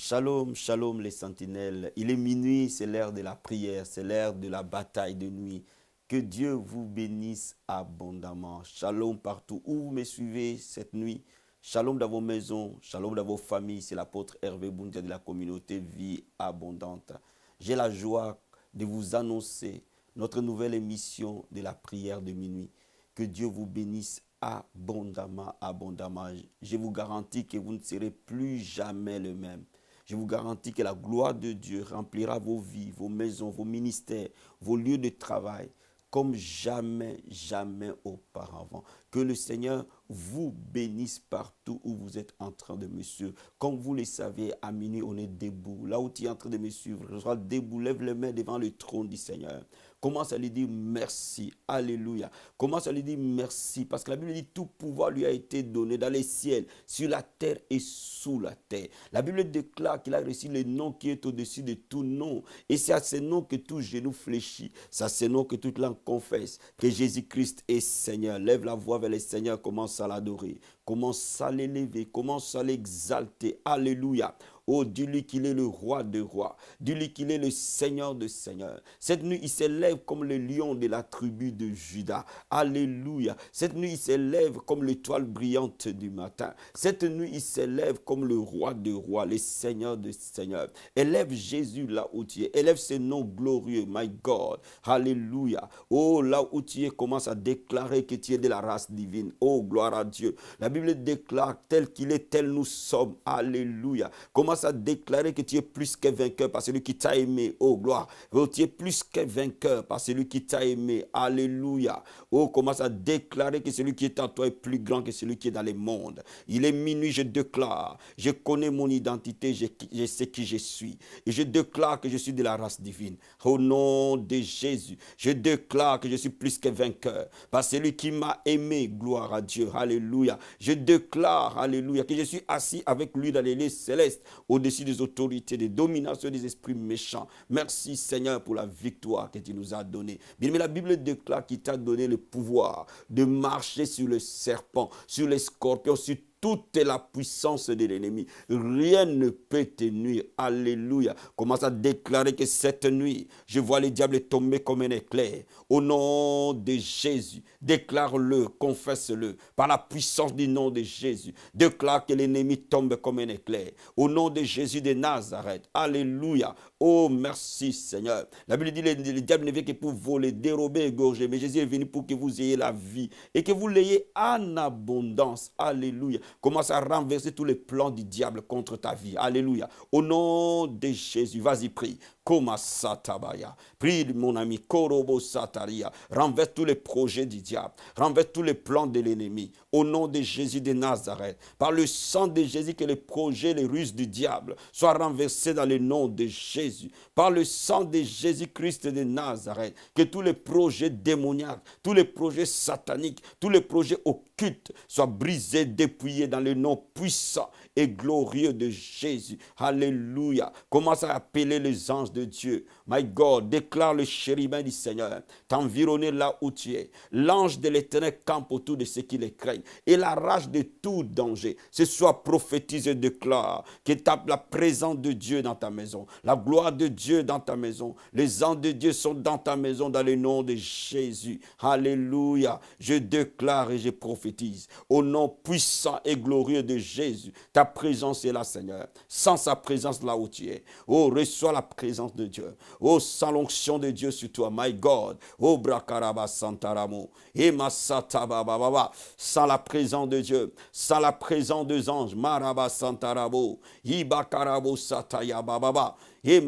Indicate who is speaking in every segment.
Speaker 1: Shalom, shalom les sentinelles. Il est minuit, c'est l'heure de la prière, c'est l'heure de la bataille de nuit. Que Dieu vous bénisse abondamment. Shalom partout où vous me suivez cette nuit. Shalom dans vos maisons, shalom dans vos familles. C'est l'apôtre Hervé Boundia de la communauté Vie Abondante. J'ai la joie de vous annoncer notre nouvelle émission de la prière de minuit. Que Dieu vous bénisse abondamment, abondamment. Je vous garantis que vous ne serez plus jamais le même. Je vous garantis que la gloire de Dieu remplira vos vies, vos maisons, vos ministères, vos lieux de travail, comme jamais, jamais auparavant. Que le Seigneur vous bénisse partout où vous êtes en train de me suivre. Comme vous le savez, à minuit, on est debout. Là où tu es en train de me suivre, je sois debout, lève les mains devant le trône du Seigneur. Commence à lui dire merci. Alléluia. Commence à lui dire merci. Parce que la Bible dit tout pouvoir lui a été donné dans les ciels, sur la terre et sous la terre. La Bible déclare qu'il a reçu le nom qui est au-dessus de tout nom. Et c'est à ce nom que tout genou fléchit. C'est à ce nom que toute langue confesse que Jésus-Christ est Seigneur. Lève la voix vers le Seigneur. Commence à l'adorer. Commence à l'élever. Commence à l'exalter. Alléluia. Oh, dis-lui qu'il est le roi des rois. Dis-lui qu'il est le Seigneur de seigneurs. Cette nuit, il s'élève comme le lion de la tribu de Juda. Alléluia. Cette nuit, il s'élève comme l'étoile brillante du matin. Cette nuit, il s'élève comme le roi des rois, le Seigneur de seigneurs. Élève Jésus là où tu es. Élève ce nom glorieux, my God. Alléluia. Oh, là où tu es, commence à déclarer que tu es de la race divine. Oh, gloire à Dieu. La Bible déclare tel qu'il est, tel nous sommes. Alléluia. Commence à déclarer que tu es plus que vainqueur par celui qui t'a aimé. Oh, gloire. Oh, tu es plus que vainqueur par celui qui t'a aimé. Alléluia. Oh, commence à déclarer que celui qui est en toi est plus grand que celui qui est dans le monde. Il est minuit, je déclare. Je connais mon identité, je sais qui je suis. Et je déclare que je suis de la race divine. Au nom de Jésus, je déclare que je suis plus que vainqueur par celui qui m'a aimé. Gloire à Dieu. Alléluia. Je déclare, alléluia, que je suis assis avec lui dans les lieux célestes, au-dessus des autorités, des dominations des esprits méchants. Merci Seigneur pour la victoire que tu nous as donnée. Bien, mais la Bible déclare qu'il t'a donné le pouvoir de marcher sur le serpent, sur les scorpions, sur toute la puissance de l'ennemi. Rien ne peut te nuire. Alléluia. Commence à déclarer que cette nuit, je vois le diable tomber comme un éclair. Au nom de Jésus, déclare-le, confesse-le. Par la puissance du nom de Jésus, déclare que l'ennemi tombe comme un éclair. Au nom de Jésus de Nazareth. Alléluia. Oh, merci Seigneur. La Bible dit que le diable ne vient que pour voler, dérober, égorger. Mais Jésus est venu pour que vous ayez la vie et que vous l'ayez en abondance. Alléluia. Commence à renverser tous les plans du diable contre ta vie. Alléluia. Au nom de Jésus, vas-y, prie. Koma satabaya. Prie, mon ami. Korobo sataria. Renverse tous les projets du diable. Renverse tous les plans de l'ennemi. Au nom de Jésus de Nazareth. Par le sang de Jésus, que les projets, les ruses du diable soient renversés dans le nom de Jésus. Par le sang de Jésus-Christ de Nazareth. Que tous les projets démoniaques, tous les projets sataniques, tous les projets occultes soient brisés, dépouillés dans le nom puissant et glorieux de Jésus. Alléluia. Commence à appeler les anges de Dieu. My God, déclare le chérubin du Seigneur t'environner là où tu es. L'ange de l'Éternel campe autour de ceux qui les craignent et la rage de tout danger. Ce soir, prophétise et déclare que la présence de Dieu dans ta maison, la gloire de Dieu dans ta maison, les anges de Dieu sont dans ta maison dans le nom de Jésus. Alléluia. Je déclare et je prophétise au nom puissant et glorieux de Jésus. Ta présence est là, Seigneur. Sans sa présence là où tu es. Oh, reçois la présence de Dieu. Oh, sans l'onction de Dieu sur toi, my God. Oh, brakaraba santaramo. Et masata bababa. Sans la présence de Dieu, sans la présence des anges, maraba santarabo. Ibakarabo sataya bababa. Je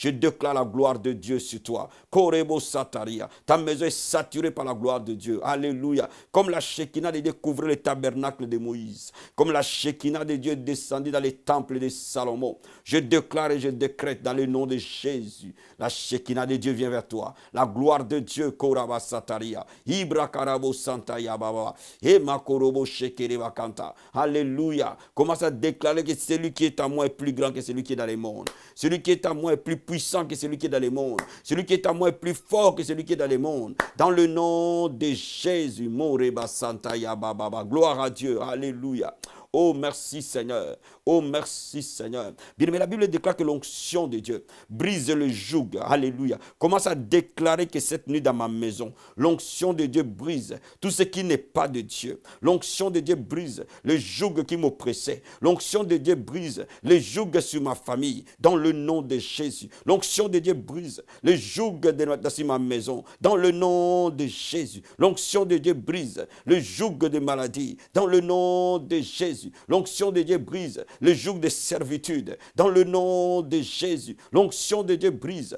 Speaker 1: déclare la gloire de Dieu sur toi. Korebo sataria. Ta maison est saturée par la gloire de Dieu. Alléluia. Comme la Shekinah de Dieu couvrait le tabernacle de Moïse. Comme la Shekinah de Dieu descendit dans les temples de Salomon. Je déclare et je décrète dans le nom de Jésus. La Shekinah de Dieu vient vers toi. La gloire de Dieu. Koraba sataria. Ibra karabo santaya baba. E makorobo shekereba kanta. Alléluia. Commence à déclarer que celui qui est en moi est plus grand que celui qui est dans les mondes. Celui qui est en moi est plus puissant que celui qui est dans les mondes. Celui qui est en moi est plus fort que celui qui est dans les mondes. Dans le nom de Jésus, Moreba Santa Yababa. Gloire à Dieu. Alléluia. Oh, merci Seigneur. Oh, merci Seigneur. Bien aimé, la Bible déclare que l'onction de Dieu brise le joug. Alléluia. Commence à déclarer que cette nuit dans ma maison, l'onction de Dieu brise tout ce qui n'est pas de Dieu. L'onction de Dieu brise le joug qui m'oppressait. L'onction de Dieu brise le joug sur ma famille. Dans le nom de Jésus. L'onction de Dieu brise le joug sur ma maison. Dans le nom de Jésus. L'onction de Dieu brise le joug de maladie. Dans le nom de Jésus. L'onction de Dieu brise le joug de servitude. Dans le nom de Jésus. L'onction de Dieu brise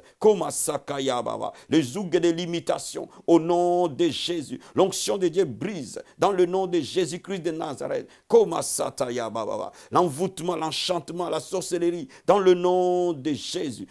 Speaker 1: le joug de limitation. Au nom de Jésus. L'onction de Dieu brise. Dans le nom de Jésus-Christ de Nazareth. L'envoûtement, l'enchantement, la sorcellerie. Dans le nom de Jésus.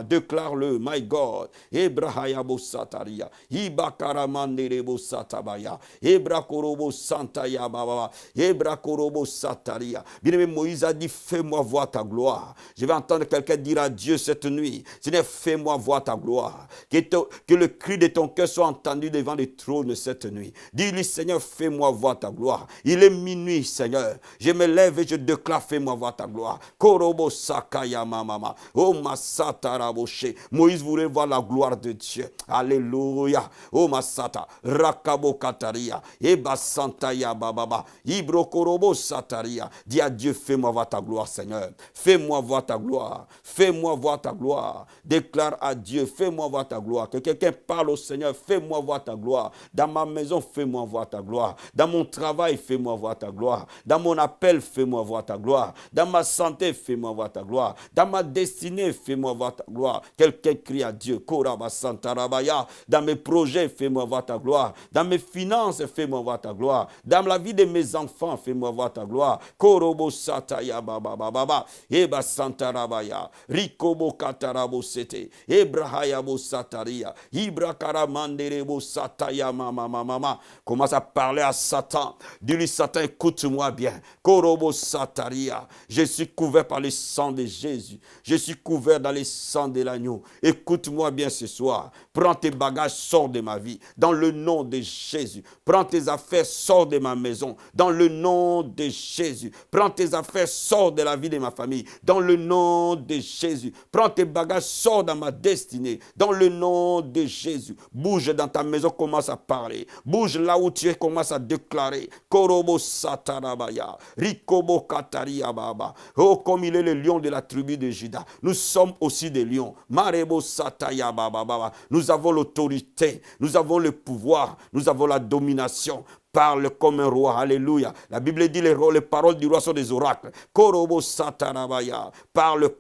Speaker 1: Déclare-le, my God. Ebrahayabo Sataria. Ibakaramanderebo Satabaya. Ebrakorobo Santaya Baba. Ebrakorobo Sataria. Bien-aimé, Moïse a dit, fais-moi voir ta gloire. Je vais entendre quelqu'un dire à Dieu cette nuit, Seigneur, fais-moi voir ta gloire. Que le cri de ton cœur soit entendu devant le trône cette nuit. Dis-lui, Seigneur, fais-moi voir ta gloire. Il est minuit, Seigneur. Je me lève et je déclare, fais-moi voir ta gloire. Korobo Sakaya Mama. Oh Masata Raboshe. Moïse voulait voir la gloire de Dieu. Alléluia. Oh Masata. Rakabo Kataria. Eba Santaya Baba. Ibrokorobo Sataria. Dis à Dieu, fais-moi voir ta gloire, Seigneur. Fais-moi voir ta gloire. Fais-moi voir ta gloire. Déclare à Dieu, fais-moi voir ta gloire. Que quelqu'un parle au Seigneur, fais-moi voir ta gloire. Dans ma maison, fais-moi voir ta gloire. Dans mon travail, fais-moi voir ta gloire. Dans mon appel, fais-moi voir ta gloire. Dans ma santé, fais-moi voir ta gloire. Dans ma destinée, fais-moi voir ta gloire. Quelqu'un crie à Dieu. Koraba Santarabaya. Dans mes projets, fais-moi voir ta gloire. Dans mes finances, fais-moi voir ta gloire. Dans la vie de mes enfants, fais-moi voir ta gloire. Korobo Sataya Baba Baba. Eba Santarabaya. Rikobo Katarabo Sete. Ebrahayabo Sataria. Ibra Karamanderebo Sataya Mama. Commence à parler à Satan. Dis-lui, Satan, écoute-moi bien. Korobo Sataria. Je suis couvert par le sang de Jésus. Je suis couvert dans le sang de l'agneau. Écoute-moi bien ce soir. Prends tes bagages, sors de ma vie. Dans le nom de Jésus. Prends tes affaires, sors de ma maison. Dans le nom de Jésus. Prends tes affaires, sors de la vie de ma famille. Dans le nom de Jésus. Prends tes bagages, sors dans ma destinée. Dans le nom de Jésus. Bouge dans ta maison, commence à parler. Bouge là où tu es, commence à déclarer. Korobo Satarabaya. Rikobo Kataria Baba. Oh, comme il est le lion de la tribu de Juda. Nous sommes aussi des lions. Marebo Sataya Baba. Nous avons l'autorité. Nous avons le pouvoir. Nous avons la domination. Parle comme un roi, alléluia. La Bible dit les paroles du roi sont des oracles. Korobo Satarabaya. Parle.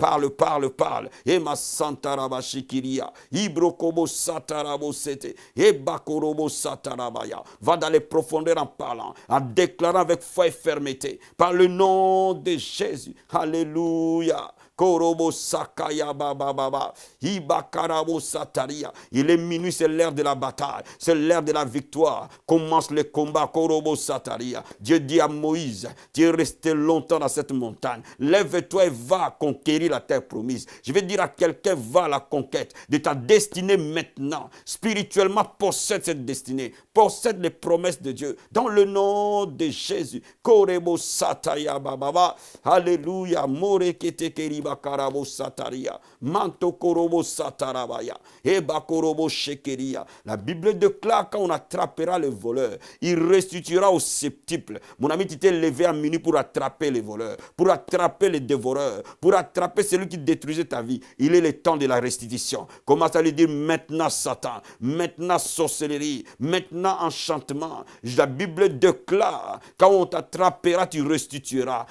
Speaker 1: Ema Santarabashikiria. Ibrokobo Satarabo Sete. Eba Korobo Satarabaya. Va dans les profondeurs en parlant, en déclarant avec foi et fermeté. Par le nom de Jésus. Alléluia. Korobo Sakaya Baba. Ibakarabo Sataria. Il est minuit, c'est l'heure de la bataille. C'est l'heure de la victoire. Commence le combat. Korobo Sataria. Dieu dit à Moïse, tu es resté longtemps dans cette montagne. Lève-toi et va conquérir la terre promise. Je vais dire à quelqu'un, va à la conquête de ta destinée maintenant. Spirituellement, possède cette destinée. Possède les promesses de Dieu. Dans le nom de Jésus. Korobo Sataya Baba. Alléluia. Morekete Keriba Karabo Sataria. Manto Korobo Satarabaya. Eba Korobo Shekeria. La Bible déclare quand on attrapera le voleur, il restituera au septuple. Mon ami, tu t'es levé à minuit pour attraper les voleurs, pour attraper les dévoreurs, pour attraper celui qui détruisait ta vie. Il est le temps de la restitution. Commence à lui dire maintenant Satan, maintenant sorcellerie, maintenant enchantement. La Bible déclare quand on t'attrapera, tu restitueras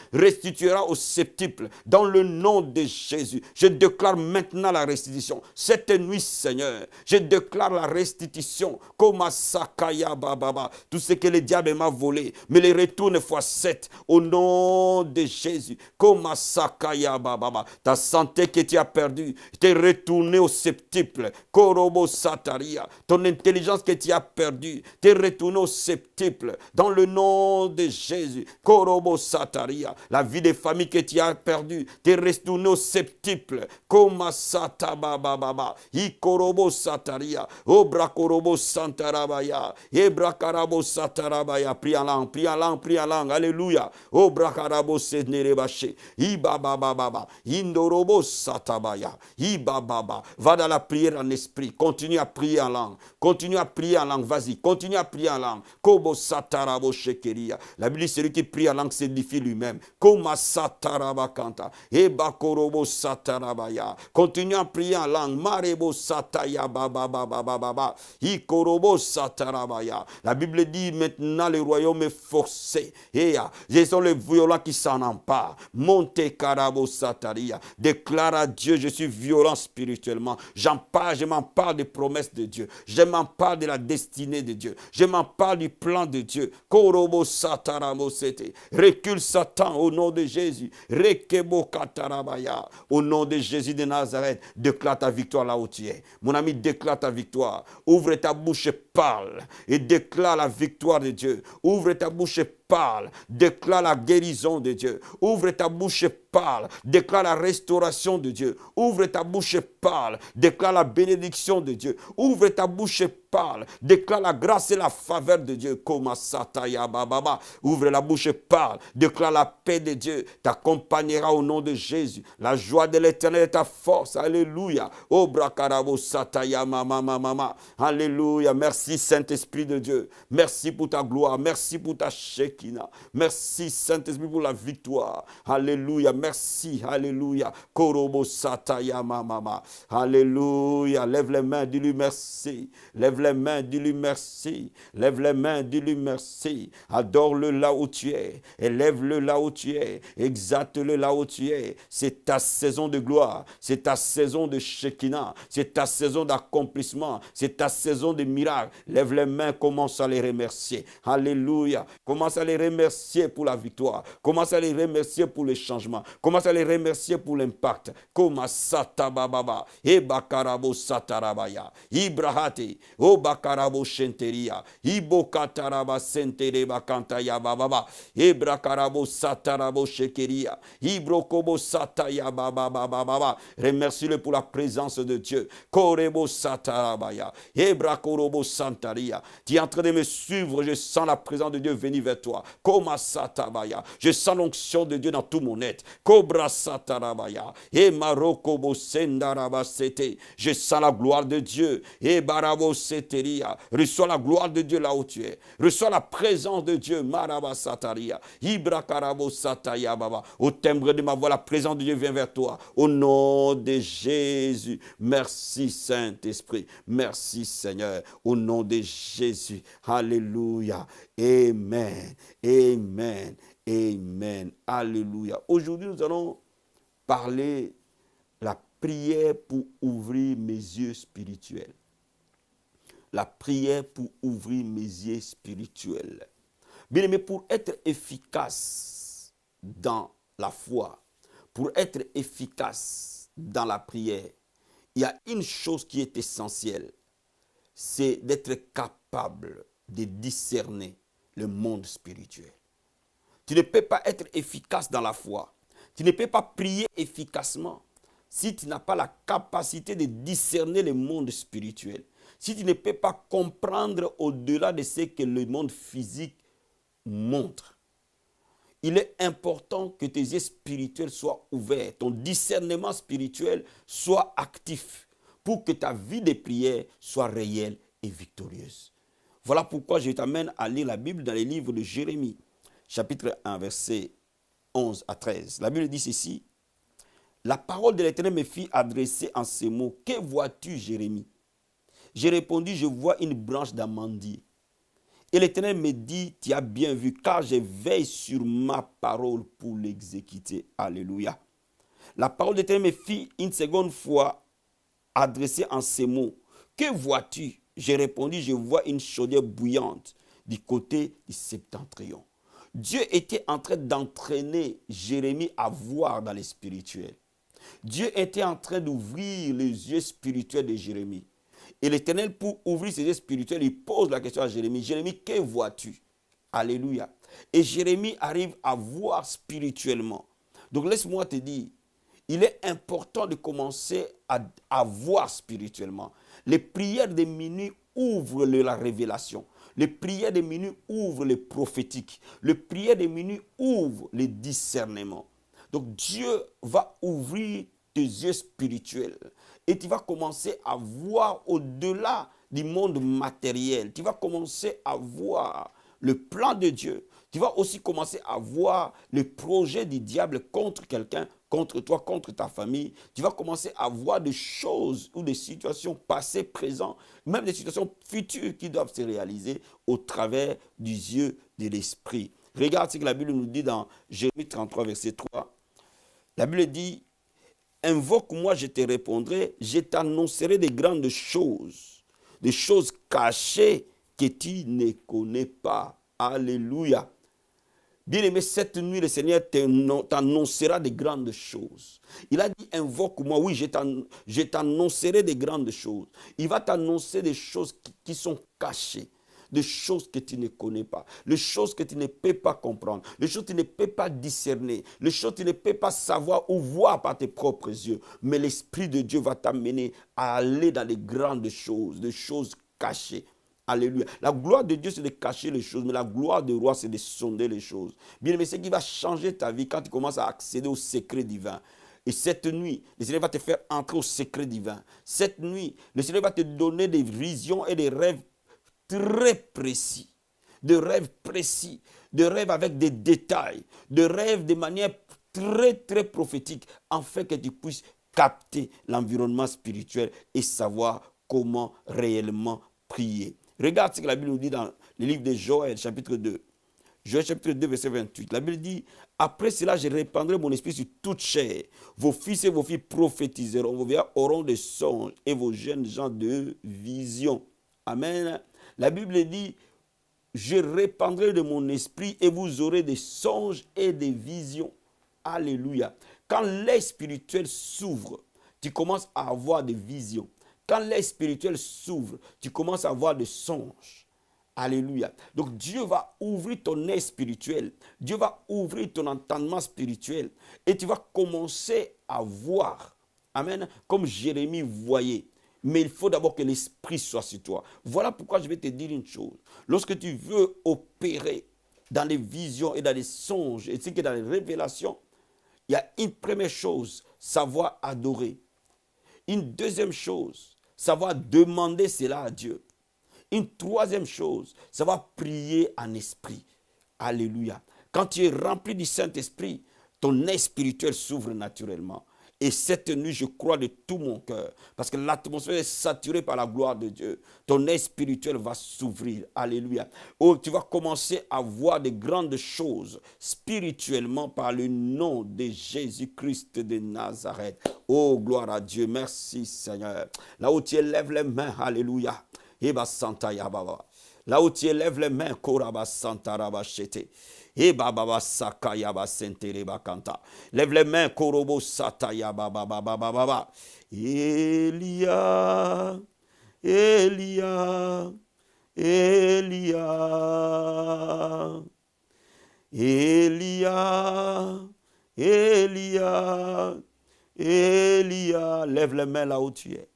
Speaker 1: au septuple. Dans le nom nom de Jésus, je déclare maintenant la restitution. Cette nuit, Seigneur, je déclare la restitution. Komasakaya bababa. Tout ce que le diable m'a volé, me le retourne fois 7 au nom de Jésus. Komasakaya bababa. Ta santé que tu as perdue, t'es retournée au septuple. Korobo sataria. Ton intelligence que tu as perdue, t'es retournée au septuple. Dans le nom de Jésus. Korobo sataria. La vie des familles que tu as perdue, t'es retourné au septuple. Komasata bababa. Ikorobo sataria. Obrakorobo santarabaya. Ebrakarabo satarabaya. Prie en langue, prie en langue, prie en langue. Alléluia. Obrakarabo senerebache. Ibabababa. Indorobo satabaya. Ibababa. Va dans la prière en esprit. Continue à prier en langue. Continue à prier en langue. Vas-y. Continue à prier en langue. Kobo satarabo shekeria. La Bible dit celui qui prie en langue s'édifie lui-même. Koma satarabakanta. Ebakorobo satarabaya. Continue à prier en langue. Marebo sataya bababababa. Ikorobo satarabaya. La Bible dit maintenant le royaume est forcé. Et ce sont les violents qui s'en emparent. Monte karabo sataria. Déclare à Dieu, je suis violent spirituellement. Je m'empare des promesses de Dieu. Je m'empare de la destinée de Dieu. Je m'empare du plan de Dieu. Korobo sataramo sete. Recule Satan au nom de Jésus. Rekebo katarabaya. Au nom de Jésus de Nazareth, déclare ta victoire là où tu es. Mon ami, déclare ta victoire. Ouvre ta bouche et parle. Et déclare la victoire de Dieu. Ouvre ta bouche et parle. Déclare la guérison de Dieu. Ouvre ta bouche et parle. Déclare la restauration de Dieu. Ouvre ta bouche et parle. Déclare la bénédiction de Dieu. Ouvre ta bouche et parle. Déclare la grâce et la faveur de Dieu. Koma sataya bababa. Ouvre la bouche et parle. Déclare la paix de Dieu. T'accompagnera au nom de Jésus. La joie de l'Éternel est ta force. Alléluia. Oh brakarabo sataya mama mama. Alléluia. Merci Saint-Esprit de Dieu. Merci pour ta gloire. Merci pour ta Shekinah. Merci Saint-Esprit pour la victoire. Alléluia. Merci. Alléluia. Korobo sataya mama. Alléluia. Lève les mains, dis-lui merci. Lève les mains, dis-lui merci. Lève les mains, dis-lui merci. Adore-le là où tu es. Élève-le là où tu es. Exalte-le là où tu es. C'est ta saison de gloire. C'est ta saison de Shekinah. C'est ta saison d'accomplissement. C'est ta saison de miracle. Lève les mains, commence à les remercier. Alléluia. Commence à les remercier pour la victoire. Commence à les remercier pour le changement. Commence à les remercier pour l'impact. Koma satabababa. Ebakarabo satarabaya. Ibrahate. Obakarabo shenteria. Ibokataraba sentereba kantaya bababa. Ebrakarabo satarabo shekeria. Ibrokobo sataya bababa. Remercie-le pour la présence de Dieu. Korebo satarabaya. Ebrakorobo santaria. Tu es en train de me suivre. Je sens la présence de Dieu venir vers toi. Koma satabaya. Je sens l'onction de Dieu dans tout mon être. Kobra satarabaya. E marokobo sendaraba sete. Je sens la gloire de Dieu. E barabo seteria. Reçois la gloire de Dieu là où tu es. Reçois la présence de Dieu. Maraba sataria. Ibrakarabo sataya baba. Au timbre de ma voix, la présence de Dieu vient vers toi. Au nom de Jésus. Merci Saint-Esprit. Merci Seigneur. Au nom de Jésus. Alléluia. Amen. Amen. Amen. Alléluia. Aujourd'hui, nous allons parler la prière pour ouvrir mes yeux spirituels. La prière pour ouvrir mes yeux spirituels. Bien aimé, pour être efficace dans la foi, pour être efficace dans la prière, il y a une chose qui est essentielle, c'est d'être capable de discerner le monde spirituel. Tu ne peux pas être efficace dans la foi. Tu ne peux pas prier efficacement si tu n'as pas la capacité de discerner le monde spirituel. Si tu ne peux pas comprendre au-delà de ce que le monde physique montre. Il est important que tes yeux spirituels soient ouverts, ton discernement spirituel soit actif pour que ta vie de prière soit réelle et victorieuse. Voilà pourquoi je t'amène à lire la Bible dans les livres de Jérémie, chapitre 1, versets 11 à 13. La Bible dit ceci. La parole de l'Éternel me fit adresser en ces mots. Que vois-tu, Jérémie? J'ai répondu, je vois une branche d'amandier. Et l'Éternel me dit, tu as bien vu, car je veille sur ma parole pour l'exécuter. Alléluia. la parole de Dieu me fit une seconde fois adressée en ces mots. Que vois-tu? J'ai répondu, je vois une chaudière bouillante du côté du septentrion. Dieu était en train d'entraîner Jérémie à voir dans les spirituels. Dieu était en train d'ouvrir les yeux spirituels de Jérémie. Et l'Éternel, pour ouvrir ses yeux spirituels, il pose la question à Jérémie. Jérémie, que vois-tu? Alléluia. Et Jérémie arrive à voir spirituellement. Donc laisse-moi te dire, il est important de commencer à voir spirituellement. Les prières de minuit ouvrent la révélation. Les prières de minuit ouvrent les prophétiques. Les prières de minuit ouvrent les discernements. Donc Dieu va ouvrir tes yeux spirituels et tu vas commencer à voir au-delà du monde matériel. Tu vas commencer à voir le plan de Dieu. Tu vas aussi commencer à voir le projet du diable contre quelqu'un, contre toi, contre ta famille. Tu vas commencer à voir des choses ou des situations passées, présentes, même des situations futures qui doivent se réaliser au travers du yeux de l'esprit. Regarde ce que la Bible nous dit dans Jérémie 33, verset 3. La Bible dit, invoque-moi, je te répondrai, je t'annoncerai des grandes choses, des choses cachées que tu ne connais pas. Alléluia. Bien-aimé, cette nuit, le Seigneur t'annoncera des grandes choses. Il a dit, invoque-moi, oui, je t'annoncerai des grandes choses. Il va t'annoncer des choses qui sont cachées, des choses que tu ne connais pas, les choses que tu ne peux pas comprendre, les choses que tu ne peux pas discerner, les choses que tu ne peux pas savoir ou voir par tes propres yeux. Mais l'Esprit de Dieu va t'amener à aller dans les grandes choses, des choses cachées. Alléluia. La gloire de Dieu, c'est de cacher les choses, mais la gloire du roi, c'est de sonder les choses. Bien aimé, ce qui va changer ta vie quand tu commences à accéder au secret divin. Et cette nuit, le Seigneur va te faire entrer au secret divin. Cette nuit, le Seigneur va te donner des visions et des rêves très précis. De rêves précis, de rêves avec des détails, de rêves de manière très, très prophétique, afin que tu puisses capter l'environnement spirituel et savoir comment réellement prier. Regarde ce que la Bible nous dit dans le livre de Joël, chapitre 2. Joël, chapitre 2, verset 28. La Bible dit, après cela, je répandrai mon esprit sur toute chair. Vos fils et vos filles prophétiseront, vos vieillards auront des songes et vos jeunes gens de visions. Amen. La Bible dit, je répandrai de mon esprit et vous aurez des songes et des visions. Alléluia. Quand l'œil spirituel s'ouvre, tu commences à avoir des visions. Quand l'œil spirituel s'ouvre, tu commences à avoir des songes. Alléluia. Donc Dieu va ouvrir ton œil spirituel. Dieu va ouvrir ton entendement spirituel. Et tu vas commencer à voir. Amen. Comme Jérémie voyait. Mais il faut d'abord que l'esprit soit sur toi. Voilà pourquoi je vais te dire une chose. Lorsque tu veux opérer dans les visions et dans les songes, et c'est que dans les révélations, il y a une première chose, savoir adorer. Une deuxième chose, savoir demander cela à Dieu. Une troisième chose, savoir prier en esprit. Alléluia. Quand tu es rempli du Saint-Esprit, ton œil spirituel s'ouvre naturellement. Et cette nuit, je crois de tout mon cœur, parce que l'atmosphère est saturée par la gloire de Dieu. Ton œil spirituel va s'ouvrir. Alléluia. Oh, tu vas commencer à voir de grandes choses spirituellement par le nom de Jésus-Christ de Nazareth. Oh, gloire à Dieu. Merci, Seigneur. Là où tu élèves les mains, alléluia. Eba Santa Yababa. Là où tu élèves les mains, Koraba Santa Rabachete. Et baba saka yaba sentere bakanta. Lève les mains, korobo sata yaba baba baba baba. Elia, Elia, Elia, Elia, Elia, Elia. Lève les mains là où tu es.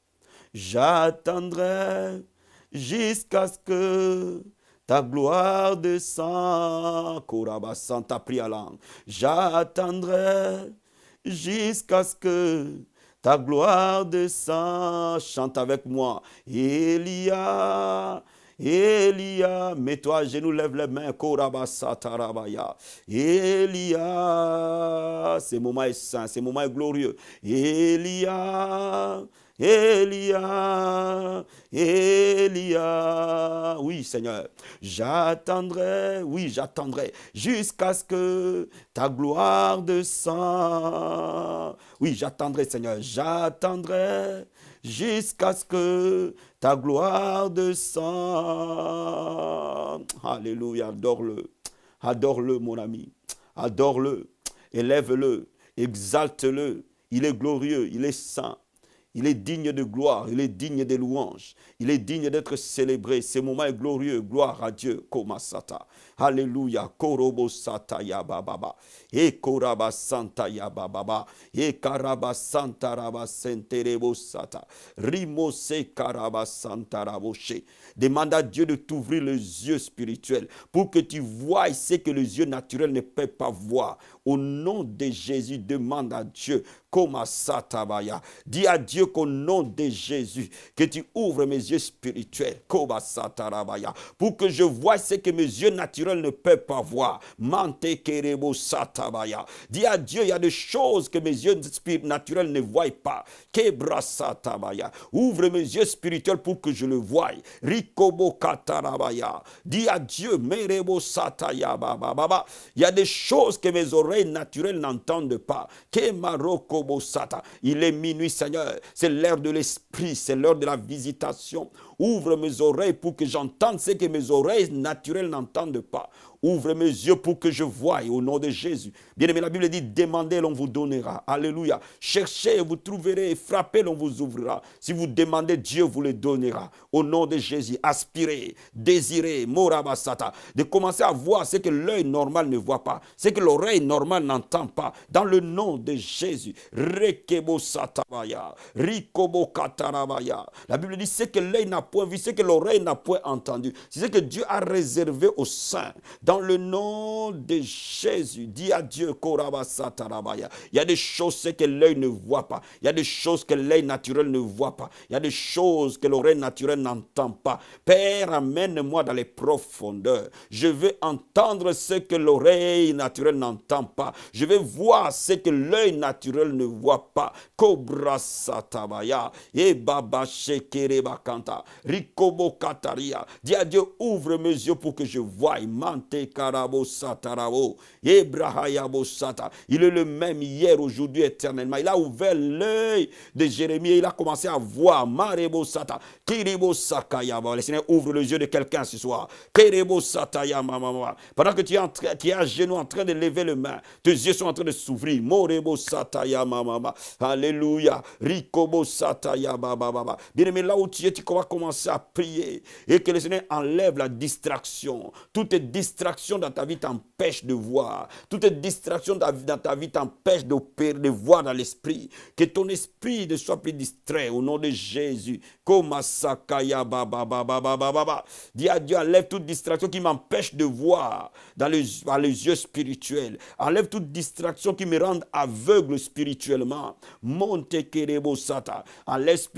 Speaker 1: J'attendrai jusqu'à ce que ta gloire descend, Koraba Santa prie langue. J'attendrai jusqu'à ce que ta gloire descend. Chante avec moi. Elia, Elia, mets-toi à genoux, lève les mains. Koraba Santa Rabaya. Elia, ce moment est saint, ce moment est glorieux. Elia, Elia, Elia. Oui, Seigneur, j'attendrai, oui, j'attendrai jusqu'à ce que ta gloire descende. Oui, j'attendrai, Seigneur, j'attendrai jusqu'à ce que ta gloire descende. Alléluia, adore-le. Adore-le, mon ami. Adore-le. Élève-le. Exalte-le. Il est glorieux, il est saint. Il est digne de gloire, il est digne de louanges. Il est digne d'être célébré. Ce moment est glorieux. Gloire à Dieu. Komasata. Alléluia. Korobo sata ya bababa. E koraba santa ya bababa. E karaba santa raba senterebo sata. Rimo se karaba santa raboshe. Demande à Dieu de t'ouvrir les yeux spirituels pour que tu voies ce que les yeux naturels ne peuvent pas voir. Au nom de Jésus, demande à Dieu. Komasatabaya. Dis à Dieu qu'au nom de Jésus, que tu ouvres mes yeux spirituels. Komasatarabaya. Pour que je voie ce que mes yeux naturels ne peuvent pas voir. Mante kerebo satabaya. Dis à Dieu, il y a des choses que mes yeux naturels ne voient pas. Kebrasatabaya. Ouvre mes yeux spirituels pour que je le voie. Rikobo katarabaya. Dis à Dieu, merebo sataya baba. Il y a des choses que mes oreilles naturelles n'entendent pas. Kemaroko. Il est minuit, Seigneur. C'est l'heure de l'esprit, c'est l'heure de la visitation. Ouvre mes oreilles pour que j'entende ce que mes oreilles naturelles n'entendent pas. Ouvre mes yeux pour que je voie au nom de Jésus. Bien aimé, la Bible dit, demandez, l'on vous donnera. Alléluia. Cherchez, vous trouverez. Frappez, l'on vous ouvrira. Si vous demandez, Dieu vous le donnera. Au nom de Jésus, aspirez, désirez, morabasata. De commencer à voir ce que l'œil normal ne voit pas. Ce que l'oreille normale n'entend pas. Dans le nom de Jésus. Rekebo satabaya. Rikobo katarabaya. La Bible dit, ce que l'œil n'a point vu, ce que l'oreille n'a point entendu. C'est ce que Dieu a réservé aux saints. Dans le nom de Jésus, dis à Dieu, Korabasatarabaya. Il y a des choses que l'œil ne voit pas. Il y a des choses que l'œil naturel ne voit pas. Il y a des choses que l'oreille naturelle n'entend pas. Père, amène-moi dans les profondeurs. Je veux entendre ce que l'oreille naturelle n'entend pas. Je veux voir ce que l'œil naturel ne voit pas. Kobrasatabaya. Et Baba Shekerebakanta. Rikobo Kataria. Dis à Dieu, ouvre mes yeux pour que je voie. Mante Karabo Satarabo. Ebrahayabo Sata. Il est le même hier, aujourd'hui, éternellement. Il a ouvert l'œil de Jérémie et il a commencé à voir. Marebo Sata. Kiribo Sakayaba. Le Seigneur ouvre les yeux de quelqu'un ce soir. Kiribo Sataya Mama. Pendant que tu es à genoux en train de lever les mains, tes yeux sont en train de s'ouvrir. Morebo Sataya Mama. Alléluia. Rikobo Sataya Baba. Bien aimé, là où tu es, tu vas commencer à prier et que le Seigneur enlève la distraction. Toute distraction dans ta vie t'empêche de voir. Toute distraction dans ta vie t'empêche de voir dans l'esprit. Que ton esprit ne soit plus distrait au nom de Jésus. Dis à Dieu, enlève toute distraction qui m'empêche de voir dans les yeux spirituels. Enlève toute distraction qui me rende aveugle spirituellement. Monte kerebo sata. Enlève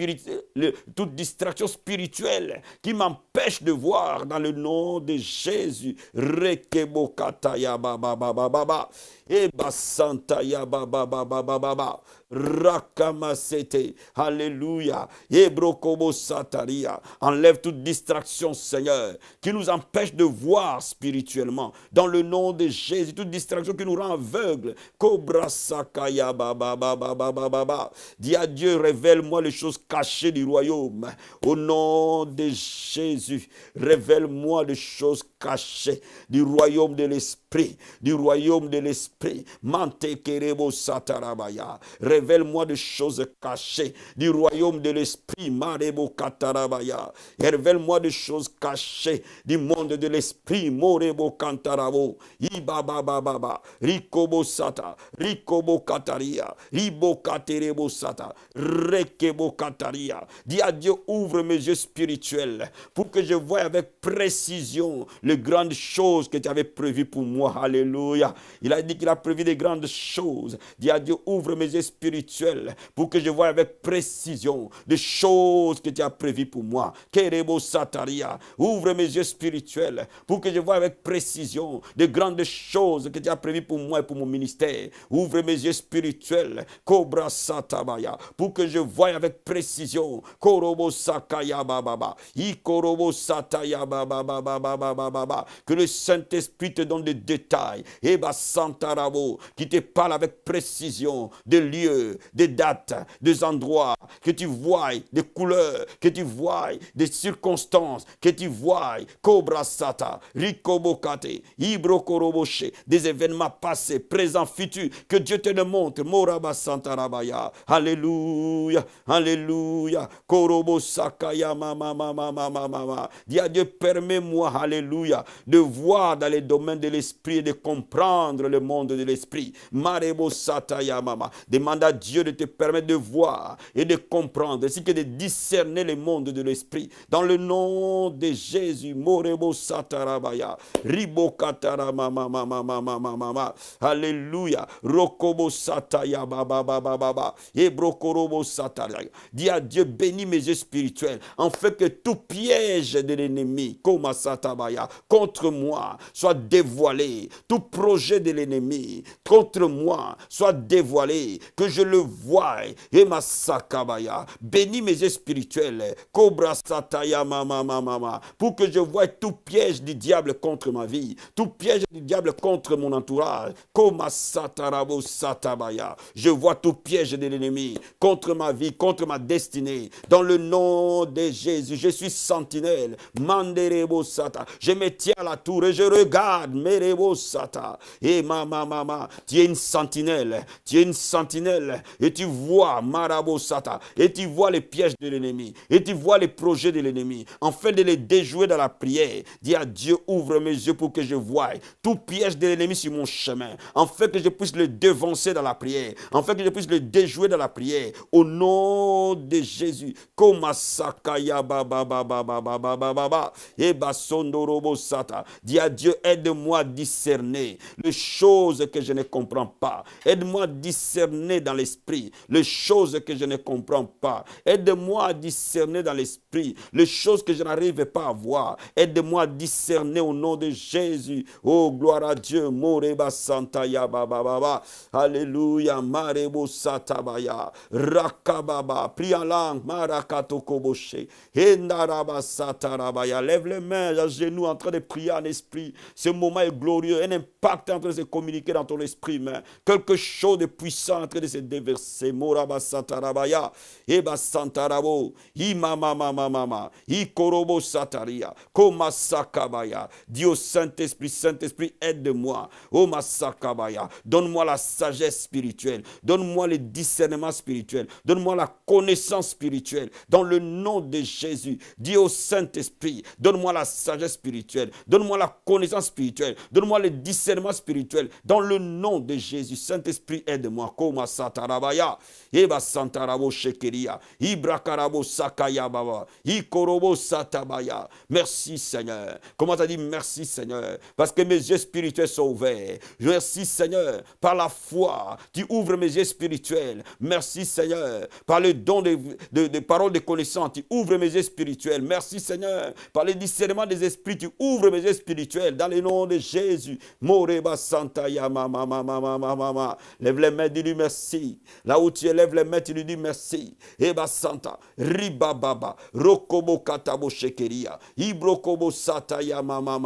Speaker 1: toute distraction spirituelle qui m'empêche de voir dans le nom de Jésus. Rekebo kataya baba. Et basanta ya baba. Rakamasete. Alléluia. Ebrokobo sataria. Enlève toute distraction, Seigneur, qui nous empêche de voir spirituellement. Dans le nom de Jésus, toute distraction qui nous rend aveugles. Kobra sakaya baba. Dis à Dieu, révèle-moi les choses cachées du royaume. Au nom de Jésus, révèle-moi les choses cachées du royaume de l'esprit. Du royaume de l'esprit. Mante kerebo satarabaya. Révèle-moi des choses cachées du royaume de l'esprit. Marebo katarabaya. Révèle-moi des choses cachées du monde de l'esprit. Morebo kantarabo. Ibabababa. Rikobo sata. Rikobo kataria. Ribo katerebo sata. Rekebo kataria. Dis à Dieu, ouvre mes yeux spirituels, pour que je voie avec précision les grandes choses que tu avais prévues pour moi. Alléluia. Il a dit qu'il a prévu des grandes choses. Dis à Dieu, ouvre mes yeux spirituels pour que je voie avec précision les choses que tu as prévues pour moi. Kerebo Sataria. Ouvre mes yeux spirituels pour que je voie avec précision les grandes choses que tu as prévues pour moi et pour mon ministère. Ouvre mes yeux spirituels. Cobra Satabaya. Pour que je voie avec précision. Korobo Sakaya Baba. Ikorobo Sataya Baba Baba. Que le Saint-Esprit te donne des détails. Eba Santarabo. Qui te parle avec précision des lieux, des dates, des endroits. Que tu voies des couleurs. Que tu voies des circonstances. Que tu voies Cobra Sata. Rikobokate. Ibrokoroboche. Des événements passés, présents, futurs. Que Dieu te le montre. Moraba Santarabaya. Alléluia. Alléluia. Korobo Sakaya mama. Dis à Dieu, permets-moi, alléluia, de voir dans les domaines de l'esprit et de comprendre le monde de l'esprit. Marebo Sataya mama. Demande à Dieu de te permettre de voir et de comprendre, ainsi que de discerner le monde de l'esprit. Dans le nom de Jésus. Morebo Satarabaya. Ribo Katara mama. Alléluia. Rokobo Sataya baba. Ebrokorobo Sataya. Dis à Dieu, bénis mes yeux spirituels, en fait que tout piège de l'ennemi, comme Satabaya, contre moi, soit dévoilé. Tout projet de l'ennemi contre moi soit dévoilé, que je le voie. Et ma Sakabaya, bénis mes yeux spirituels, Cobra Sataya mama, pour que je voie tout piège du diable contre ma vie, tout piège du diable contre mon entourage, comme Satarabo Satabaya. Je vois tout piège de l'ennemi contre ma vie, contre ma destinée. Dans le nom de Jésus, je suis sentinelle. Manderebo Sata. Je me tiens à la tour et je regarde. Merebo Sata. Et mama, tu es une sentinelle. Tu es une sentinelle. Et tu vois Marabo Sata. Et tu vois les pièges de l'ennemi. Et tu vois les projets de l'ennemi. Afin de les déjouer dans la prière. Dis à Dieu, ouvre mes yeux pour que je voie tout piège de l'ennemi sur mon chemin. Afin que je puisse le devancer dans la prière. Afin que je puisse le déjouer dans la prière. Au nom de Jésus. Komasakaya baba. Et basondorobo sata. Dis à Dieu, aide-moi à discerner les choses que je ne comprends pas. Aide-moi à discerner dans l'esprit les choses que je ne comprends pas. Aide-moi à discerner dans l'esprit les choses que je n'arrive pas à voir. Aide-moi à discerner au nom de Jésus. Oh, gloire à Dieu. Moreba santaya baba. Alléluia. Marebo satabaya. Rakababa. Prie en langue. Marakato koboshe. Endaraba satarabaya. Lève les mains à genoux en train de prier en esprit. Ce moment est glorieux. Un impact est en train de se communiquer dans ton esprit, mais quelque chose de puissant est en train de se déverser. Moraba satarabaya. Eba santarabo. Imama. Ikorobo sataria. Koma sakabaya. Dis au Saint-Esprit, Saint-Esprit, aide-moi. Oh masakabaya. Donne-moi la sagesse spirituelle. Donne-moi le discernement spirituel. Donne-moi la connaissance spirituelle. Dans le nom de Jésus. Dis au Saint-Esprit, donne-moi la sagesse spirituelle. Donne-moi la connaissance spirituelle. Donne-moi le discernement spirituel. Dans le nom de Jésus. Saint-Esprit, aide-moi. Koma satarabaya. Eba santarabo shekeria. Ibrakarabo sakaya baba. Ikorobo satabaya. Merci Seigneur. Comment t'as dit merci Seigneur? Parce que mes yeux spirituels sont ouverts. Merci Seigneur. Par la foi, tu ouvres mes yeux spirituels. Merci Seigneur. Par le don de paroles de connaissance, tu ouvres mes yeux spirituels. Merci Seigneur. Par le discernement des esprits, tu ouvres mes yeux spirituels. Dans le nom de Jésus. Moreba santaya mama. Lève les mains, dis-lui merci. Là où tu élèves les mains, tu lui dis merci. Eba santa. Riba baba. Rokobo katabo shekeria. Ibrokobo sataya mama.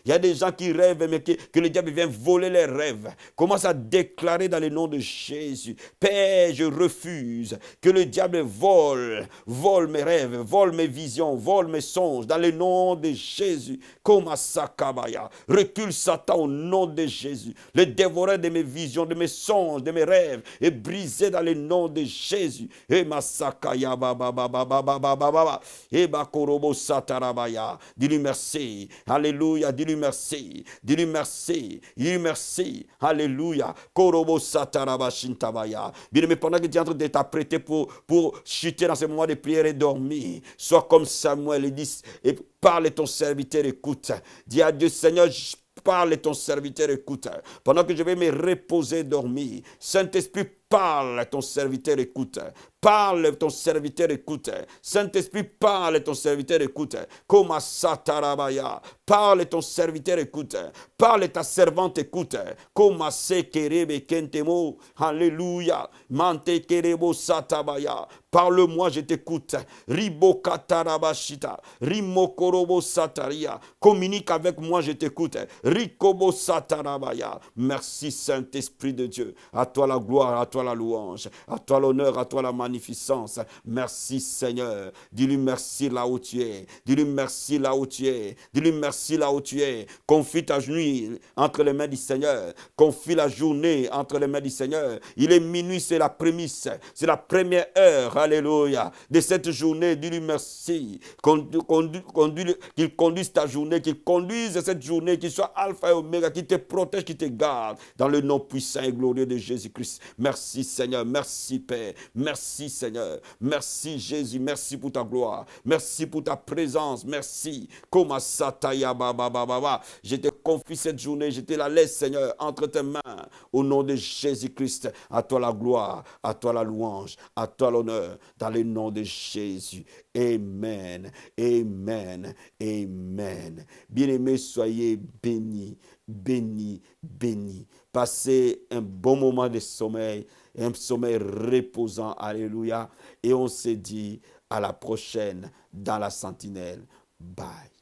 Speaker 1: Il y a des gens qui rêvent, mais que le diable vient voler les rêves. Commence à déclarer dans le nom de Jésus. Père, je refuse que le diable vole mes rêves, vole mes visions, vole mes songes. Dans le nom de Jésus. Comme Sakabaya. Recule Satan au nom de Jésus. Le dévoreur de mes visions, de mes songes, de mes rêves est brisé dans le nom de Jésus. Et Masakaya baba. Et Bakorobo Satarabaya. Dis-lui merci. Alléluia. Dis-lui merci. Dis-lui merci. Dis-lui merci. Alléluia. Korobo Sataraba Shintabaya. Bien, mais pendant que tu es en train de t'apprêter pour chuter dans ce moment de prière, prière et dormir. Sois comme Samuel et parle et ton serviteur écoute. Dis à Dieu, Seigneur, parle et ton serviteur écoute. Pendant que je vais me reposer et dormir, Saint-Esprit, parle, ton serviteur écoute. Parle, ton serviteur écoute. Saint-Esprit, parle, ton serviteur écoute. Comme Satarabaya. Parle, ton serviteur écoute. Parle, ta servante écoute. Comme Sekerebe Kentemo. Alléluia. Mante Kerebo Satabaya. Parle-moi, je t'écoute. Ribo Katarabashita. Rimokorobo Sataria. Communique avec moi, je t'écoute. Rikobo Satarabaya. Merci, Saint-Esprit de Dieu. À toi la gloire, à toi la louange, à toi l'honneur, à toi la magnificence. Merci Seigneur. Dis-lui merci là où tu es. Dis-lui merci là où tu es. Dis-lui merci là où tu es. Confie ta nuit entre les mains du Seigneur. Confie la journée entre les mains du Seigneur. Il est minuit, c'est la prémisse. C'est la première heure, alléluia, de cette journée. Dis-lui merci. Qu'il conduise ta journée, qu'il conduise cette journée, qu'il soit alpha et oméga, qu'il te protège, qu'il te garde. Dans le nom puissant et glorieux de Jésus-Christ. Merci Seigneur, merci Père, merci Seigneur, merci Jésus, merci pour ta gloire, merci pour ta présence, merci. Je te confie cette journée, je te la laisse Seigneur entre tes mains, au nom de Jésus-Christ. À toi la gloire, à toi la louange, à toi l'honneur, dans le nom de Jésus. Amen, amen, amen. Bien-aimés, soyez bénis, bénis, bénis. Passez un bon moment de sommeil, un sommeil reposant, alléluia. Et on se dit à la prochaine dans la sentinelle. Bye.